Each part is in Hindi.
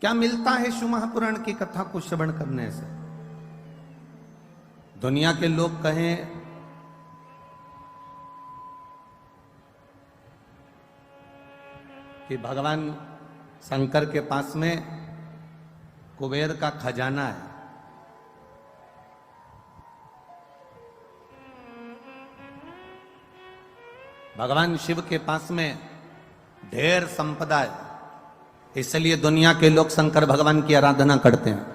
क्या मिलता है शिव महापुराण की कथा को श्रवण करने से? दुनिया के लोग कहें कि भगवान शंकर के पास में कुबेर का खजाना है, भगवान शिव के पास में ढेर संपदा है, इसलिए दुनिया के लोग शंकर भगवान की आराधना करते हैं।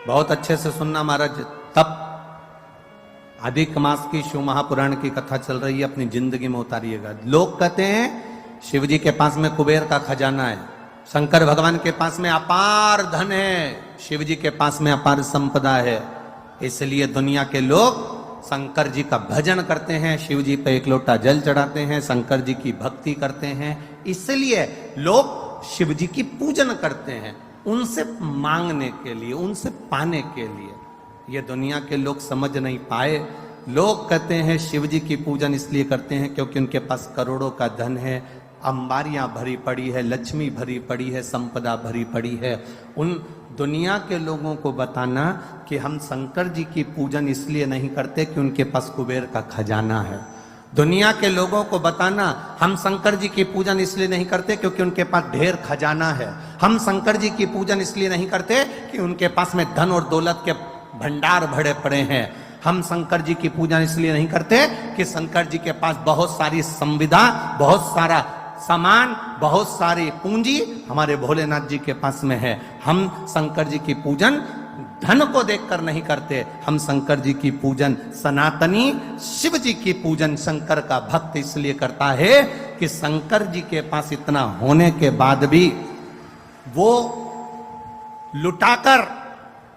बहुत अच्छे से सुनना महाराज, तब अधिक मास की शिव महापुराण की कथा चल रही है, अपनी जिंदगी में उतारिएगा। लोग कहते हैं शिव जी के पास में कुबेर का खजाना है, शंकर भगवान के पास में अपार धन है, शिव जी के पास में अपार संपदा है, इसलिए दुनिया के लोग शंकर जी का भजन करते हैं, शिव जी पे एक लोटा जल चढ़ाते हैं, शंकर जी की भक्ति करते हैं, इसलिए लोग शिव जी की पूजन करते हैं, उनसे मांगने के लिए, उनसे पाने के लिए। ये दुनिया के लोग समझ नहीं पाए। लोग कहते हैं शिव जी की पूजन इसलिए करते हैं क्योंकि उनके पास करोड़ों का धन है, अंबारियां भरी पड़ी है, लक्ष्मी भरी पड़ी है, संपदा भरी पड़ी है। उन दुनिया के लोगों को बताना कि हम शंकर जी की पूजन इसलिए नहीं करते कि उनके पास कुबेर का खजाना है। दुनिया के लोगों को बताना हम शंकर जी की पूजन इसलिए नहीं करते क्योंकि उनके पास ढेर खजाना है। हम शंकर जी की पूजन इसलिए नहीं करते कि उनके पास में धन और दौलत के भंडार भरे पड़े हैं। हम शंकर जी की पूजन इसलिए नहीं करते कि शंकर जी के पास बहुत सारी संविदा, बहुत सारा सामान, बहुत सारी पूंजी हमारे भोलेनाथ जी के पास में है। हम शंकर जी की पूजन धन को देखकर नहीं करते, हम शंकर जी की पूजन, सनातनी शिव जी की पूजन शंकर का भक्त इसलिए करता है कि शंकर जी के पास इतना होने के बाद भी वो लुटाकर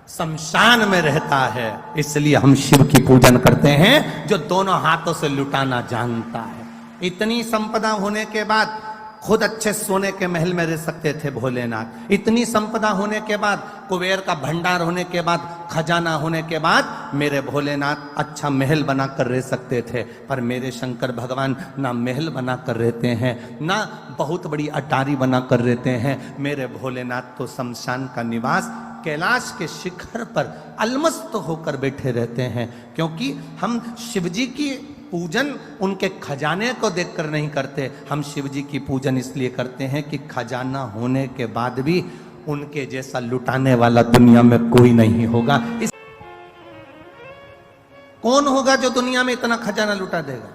शमशान में रहता है, इसलिए हम शिव की पूजन करते हैं जो दोनों हाथों से लुटाना जानता है। इतनी संपदा होने के बाद खुद अच्छे सोने के महल में रह सकते थे भोलेनाथ, इतनी संपदा होने के बाद, कुबेर का भंडार होने के बाद, खजाना होने के बाद मेरे भोलेनाथ अच्छा महल बना कर रह सकते थे, पर मेरे शंकर भगवान ना महल बना कर रहते हैं, ना बहुत बड़ी अटारी बना कर रहते हैं। मेरे भोलेनाथ तो शमशान का निवास कैलाश के शिखर पर अलमस्त होकर बैठे रहते हैं, क्योंकि हम शिव जी की पूजन उनके खजाने को देखकर नहीं करते, हम शिव जी की पूजन इसलिए करते हैं कि खजाना होने के बाद भी उनके जैसा लुटाने वाला दुनिया में कोई नहीं होगा। कौन होगा जो दुनिया में इतना खजाना लुटा देगा?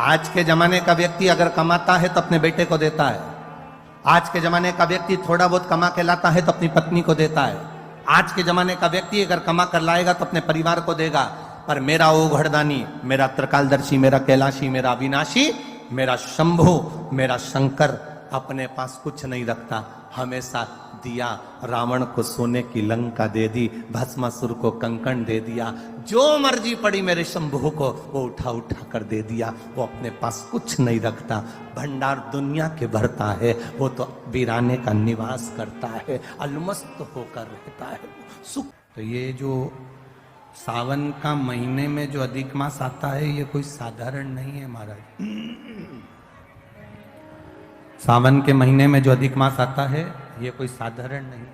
आज के जमाने का व्यक्ति अगर कमाता है तो अपने बेटे को देता है, आज के जमाने का व्यक्ति थोड़ा बहुत कमा के लाता है तो अपनी पत्नी को देता है, आज के जमाने का व्यक्ति अगर कमा कर लाएगा तो अपने परिवार को देगा। पर मेरा ओघड़दानी, मेरा त्रिकालदर्शी, मेरा कैलाशी, मेरा अविनाशी, मेरा शंभु, मेरा शंकर अपने पास कुछ नहीं रखता, हमेशा दिया। रावण को सोने की लंका दे दी, भस्मासुर को कंकण दे दिया, जो मर्जी पड़ी मेरे शंभु को वो उठा उठा कर दे दिया। वो अपने पास कुछ नहीं रखता, भंडार दुनिया के भरता है, वो तो वीराने का निवास करता है, अलमस्त होकर रहता है, सुख। तो ये जो सावन का महीने में जो अधिक मास आता है ये कोई साधारण नहीं है महाराज। सावन के महीने में जो अधिक मास आता है ये कोई साधारण नहीं।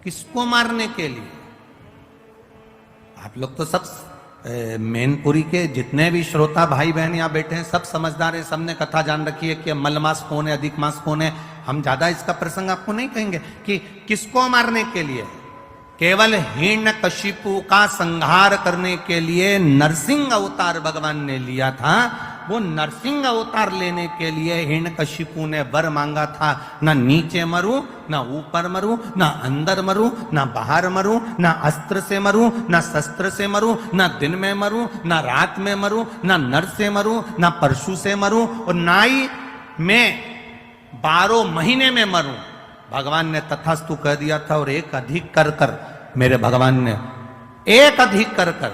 किसको मारने के लिए? आप लोग तो सब मैनपुरी के जितने भी श्रोता भाई बहन यहाँ बैठे हैं सब समझदार है, सबने कथा जान रखी है कि मल मास कौन है, अधिक मास कौन है। हम ज्यादा इसका प्रसंग आपको नहीं कहेंगे कि किसको मारने के लिए। केवल हिरण्यकशिपु का संहार करने के लिए नरसिंह अवतार भगवान ने लिया था। वो नरसिंह अवतार लेने के लिए हिरण्यकशिपु ने वर मांगा था, ना नीचे मरूं, ना ऊपर मरूं, ना अंदर मरूं, ना बाहर मरूं, ना अस्त्र से मरूं, ना शस्त्र से मरूं, ना दिन में मरूं, ना रात में मरूं, ना नर से मरूं, ना परशु से मरूं, और ना ही मैं 12 महीने में मरूं। भगवान ने तथास्तु कह दिया था। और एक अधिक कर कर मेरे भगवान ने एक अधिक कर कर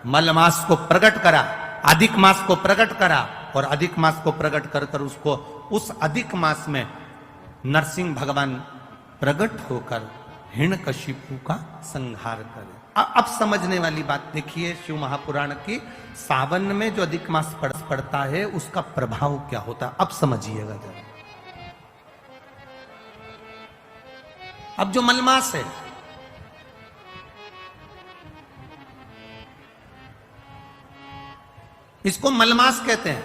मल मास को प्रकट करा, अधिक मास को प्रकट करा, और अधिक मास को प्रकट कर कर उसको उस अधिक मास में नरसिंह भगवान प्रकट होकर हिरण्यकशिपु का संहार करे। अब समझने वाली बात देखिए शिव महापुराण की, सावन में जो अधिक मास पड़ता है उसका प्रभाव क्या होता है, अब समझिएगा जरा। अब जो मलमास है, इसको मलमास कहते हैं।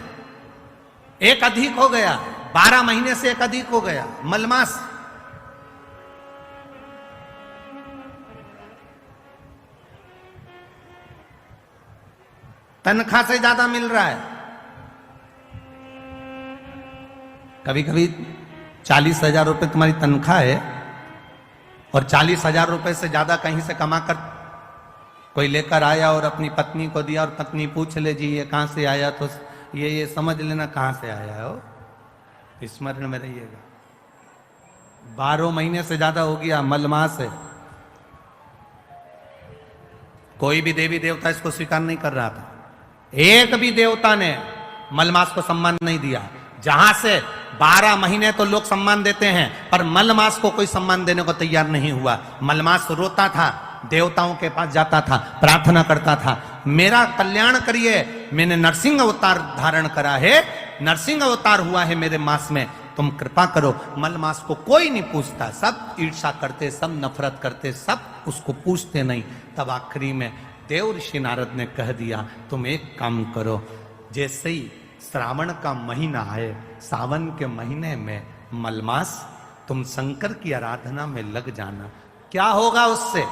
एक अधिक हो गया, 12 महीने से एक अधिक हो गया, मलमास। तनख्वाह से ज्यादा मिल रहा है। कभी कभी 40,000 रुपए तुम्हारी तनख्वाह है और 40,000 रुपए से ज्यादा कहीं से कमा कर कोई लेकर आया और अपनी पत्नी को दिया, और पत्नी पूछ ले जी ये कहां से आया, तो ये समझ लेना कहां से आया हो, स्मरण में रहिएगा। 12 महीने से ज्यादा हो गया, मलमास है। कोई भी देवी देवता इसको स्वीकार नहीं कर रहा था। एक भी देवता ने मलमास को सम्मान नहीं दिया। जहां से 12 महीने तो लोग सम्मान देते हैं, पर मलमास को कोई सम्मान देने को तैयार नहीं हुआ। मलमास रोता था, देवताओं के पास जाता था, प्रार्थना करता था, मेरा कल्याण करिए, मैंने नरसिंह अवतार धारण करा है, नरसिंह अवतार हुआ है मेरे मास में, तुम कृपा करो। मलमास को कोई नहीं पूछता, सब ईर्षा करते, सब नफरत करते, सब उसको पूछते नहीं। तब आखिरी में देव ऋषि नारद ने कह दिया, तुम एक काम करो, जैसे ही श्रावण का महीना आए, सावन के महीने में मलमास, तुम शंकर की आराधना में लग जाना। क्या होगा उससे?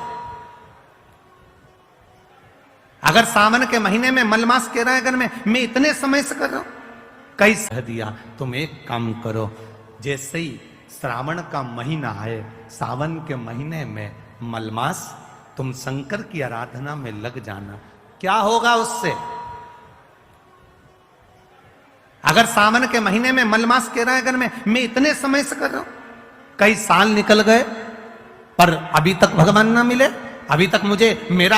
अगर सावन के महीने में मलमास कह रहा है, अगर मैं इतने समय से कर रहा हूं, कई कह दिया, तुम एक काम करो, जैसे ही श्रावण का महीना आए, सावन के महीने में मलमास, तुम शंकर की आराधना में लग जाना। क्या होगा उससे? अगर सावन के महीने में मलमास कह रहा है, अगर मैं इतने समय से कर रहा हूं, कई साल निकल गए, पर अभी तक भगवान ना मिले, अभी तक मुझे मेरा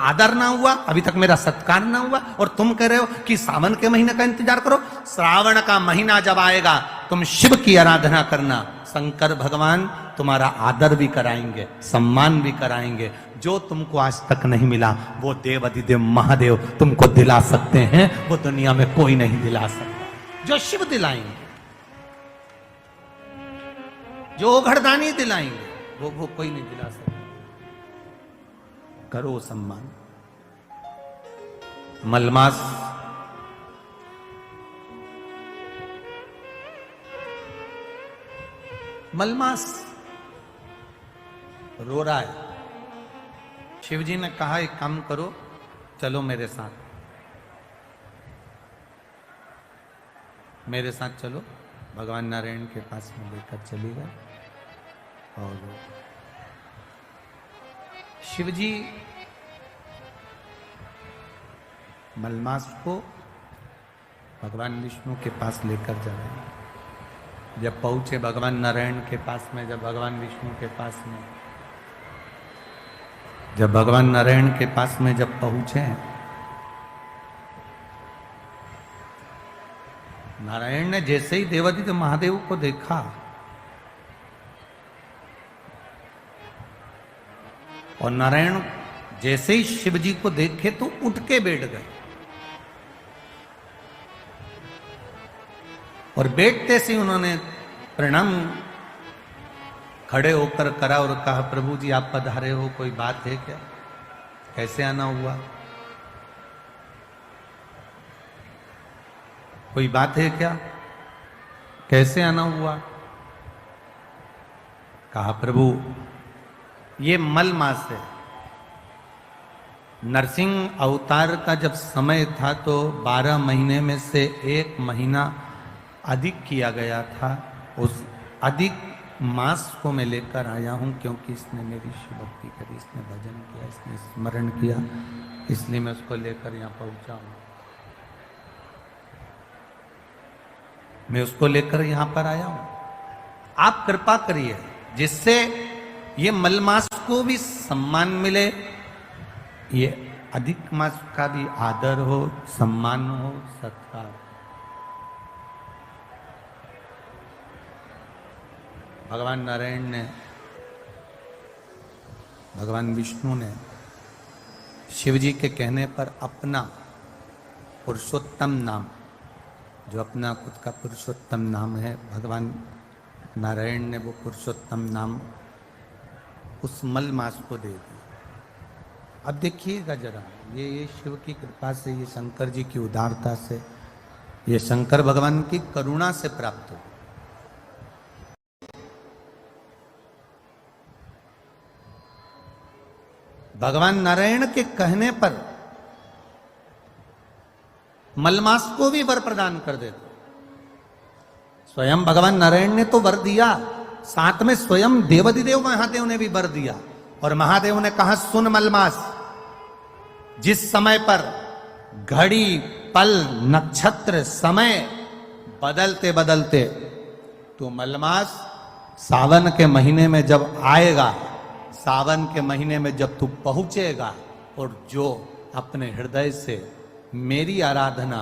आदर ना हुआ, अभी तक मेरा सत्कार ना हुआ, और तुम कह रहे हो कि सावन के महीने का इंतजार करो। श्रावण का महीना जब आएगा, तुम शिव की आराधना करना, शंकर भगवान तुम्हारा आदर भी कराएंगे, सम्मान भी कराएंगे। जो तुमको आज तक नहीं मिला, वो देव अधिदेव महादेव तुमको दिला सकते हैं, वो दुनिया में कोई नहीं दिला सकता। जो शिव दिलाएंगे, जो घरदानी दिलाएंगे, वो कोई नहीं दिला सकता। करो सम्मान। मलमास रो रहा है। शिवजी ने कहा, एक काम करो, चलो मेरे साथ, मेरे साथ चलो। भगवान नारायण के पास में लेकर चली गए, और शिवजी मलमास को भगवान विष्णु के पास लेकर जा रहे हैं। जब पहुंचे भगवान नारायण के पास में, जब भगवान विष्णु के पास में, जब भगवान नारायण के पास में जब पहुंचे, नारायण ने जैसे ही देवादित्य महादेव को देखा, और नारायण जैसे ही शिवजी को देखे तो उठ के बैठ गए, और बैठते से उन्होंने प्रणाम खड़े होकर करा और कहा, प्रभु जी आप पधारे हो, कोई बात है क्या? कैसे आना हुआ? कोई बात है क्या? कैसे आना हुआ? कहा, प्रभु ये मलमास है। नरसिंह अवतार का जब समय था तो 12 महीने में से 1 महीना अधिक किया गया था। उस अधिक मास को मैं लेकर आया हूं, क्योंकि इसने मेरी शिव भक्ति करी, इसने भजन किया, इसने स्मरण किया, इसलिए मैं उसको लेकर यहां पहुंचा हूं। मैं उसको लेकर यहां पर आया हूं। आप कृपा करिए जिससे ये मलमास को भी सम्मान मिले, ये अधिक मास का भी आदर हो, सम्मान हो, सत्कार। भगवान नारायण ने, भगवान विष्णु ने शिव जी के कहने पर अपना पुरुषोत्तम नाम, जो अपना खुद का पुरुषोत्तम नाम है, भगवान नारायण ने वो पुरुषोत्तम नाम उस मलमास को दे दिया। अब देखिएगा जरा, ये शिव की कृपा से, ये शंकर जी की उदारता से, ये शंकर भगवान की करुणा से प्राप्त हो। भगवान नारायण के कहने पर मलमास को भी वर प्रदान कर देते। स्वयं भगवान नारायण ने तो वर दिया, साथ में स्वयं देवाधिदेव महादेव ने भी वर दिया। और महादेव ने कहा, सुन मलमास, जिस समय पर घड़ी पल नक्षत्र समय बदलते बदलते तो मलमास सावन के महीने में जब आएगा, सावन के महीने में जब तू पहुंचेगा और जो अपने हृदय से मेरी आराधना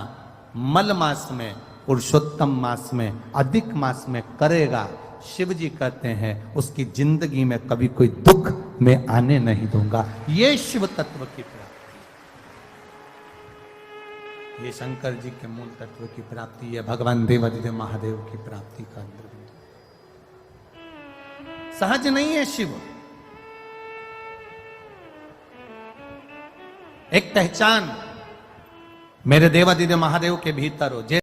मल मास में, पुरुषोत्तम मास में, अधिक मास में करेगा, शिव जी कहते हैं उसकी जिंदगी में कभी कोई दुख मैं आने नहीं दूंगा। ये शिव तत्व की प्राप्ति, ये शंकर जी के मूल तत्व की प्राप्ति, ये भगवान देवाधिदेव महादेव की प्राप्ति का अंदर सहज नहीं है। शिव एक पहचान मेरे देवाधिदेव महादेव के भीतर हो। जे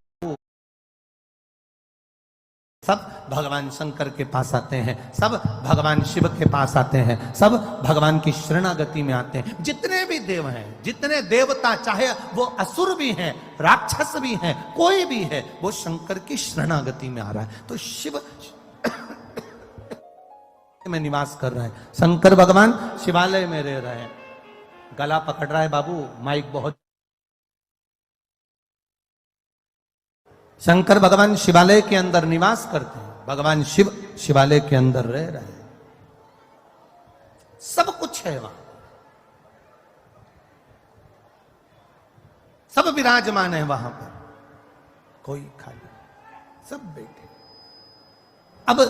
सब भगवान शंकर के पास आते हैं, सब भगवान शिव के पास आते हैं, सब भगवान की शरणागति में आते हैं। जितने भी देव हैं, जितने देवता, चाहे वो असुर भी हैं, राक्षस भी हैं, कोई भी है, वो शंकर की शरणागति में आ रहा है। तो शिव में निवास कर रहा है। शंकर भगवान शिवालय में रह रहे हैं। गला पकड़ रहा है बाबू, माइक बहुत। शंकर भगवान शिवालय के अंदर निवास करते हैं। भगवान शिव शिवालय के अंदर रह रहे हैं। सब कुछ है वहां, सब विराजमान है वहां पर, कोई खाली, सब बैठे। अब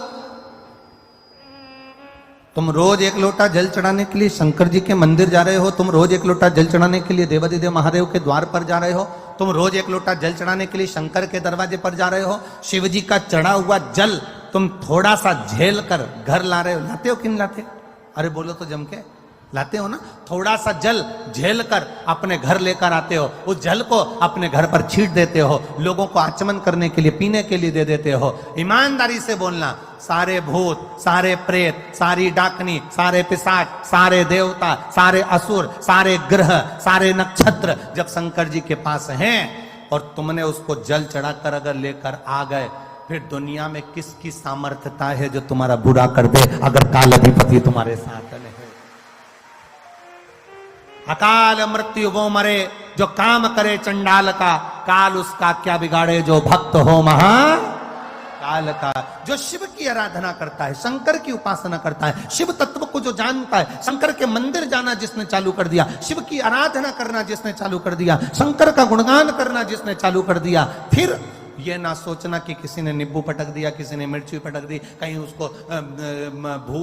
तुम रोज एक लोटा जल चढ़ाने के लिए शंकर जी के मंदिर जा रहे हो, तुम रोज एक लोटा जल चढ़ाने के लिए देवाधिदेव महादेव के द्वार पर जा रहे हो, तुम रोज एक लोटा जल चढ़ाने के लिए शंकर के दरवाजे पर जा रहे हो। शिव जी का चढ़ा हुआ जल तुम थोड़ा सा झेल कर घर ला रहे हो। लाते हो कि नहीं लाते? अरे बोलो तो जम के, लाते हो ना? थोड़ा सा जल झेल कर अपने घर लेकर आते हो, उस जल को अपने घर पर छीट देते हो, लोगों को आचमन करने के लिए, पीने के लिए दे देते हो। ईमानदारी से बोलना, सारे भूत, सारे प्रेत, सारी डाकनी, सारे पिशाच, सारे देवता, सारे असुर, सारे ग्रह, सारे नक्षत्र जब शंकर जी के पास हैं और तुमने उसको जल चढ़ाकर अगर लेकर आ गए, फिर दुनिया में किसकी सामर्थ्यता है जो तुम्हारा बुरा कर दे, अगर काल अधिपति तुम्हारे साथ नहीं। अकाल मृत्यु वो मरे जो काम करे चंडाल का, काल उसका क्या बिगाड़े जो भक्त हो महा काल का। जो शिव की आराधना करता है, शंकर की उपासना करता है, शिव तत्व को जो जानता है, शंकर के मंदिर जाना जिसने चालू कर दिया, शिव की आराधना करना जिसने चालू कर दिया, शंकर का गुणगान करना जिसने चालू कर दिया, फिर ये ना सोचना कि किसी ने नींबू पटक दिया, किसी ने मिर्ची पटक दी, कहीं उसको भूत